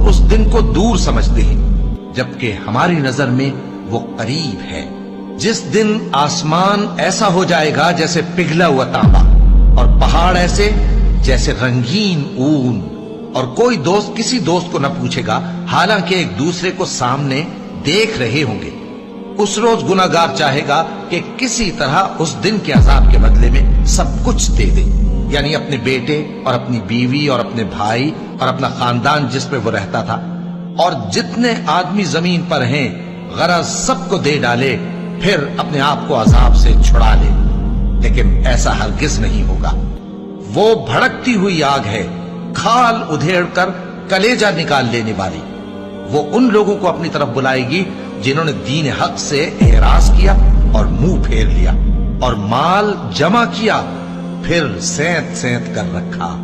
اس دن کو دور سمجھتے ہیں، جبکہ ہماری نظر میں وہ قریب ہے۔ جس دن آسمان ایسا ہو جائے گا جیسے پگھلا ہوا تانبا، اور پہاڑ ایسے جیسے رنگین اون، اور کوئی دوست کسی دوست کو نہ پوچھے گا، حالانکہ ایک دوسرے کو سامنے دیکھ رہے ہوں گے۔ اس روز گناہگار چاہے گا کہ کسی طرح اس دن کے عذاب کے بدلے میں سب کچھ دے دے، یعنی اپنے بیٹے اور اپنی بیوی اور اپنے بھائی اور اپنا خاندان جس پہ وہ رہتا تھا، اور جتنے آدمی زمین پر ہیں غرض سب کو دے ڈالے، پھر اپنے آپ کو عذاب سے چھڑا لے۔ لیکن ایسا ہرگز نہیں ہوگا۔ وہ بھڑکتی ہوئی آگ ہے، کھال ادھیڑ کر کلیجہ نکال لینے والی۔ وہ ان لوگوں کو اپنی طرف بلائے گی جنہوں نے دین حق سے اعراض کیا اور منہ پھیر لیا، اور مال جمع کیا پھر سینت سینت کر رکھا۔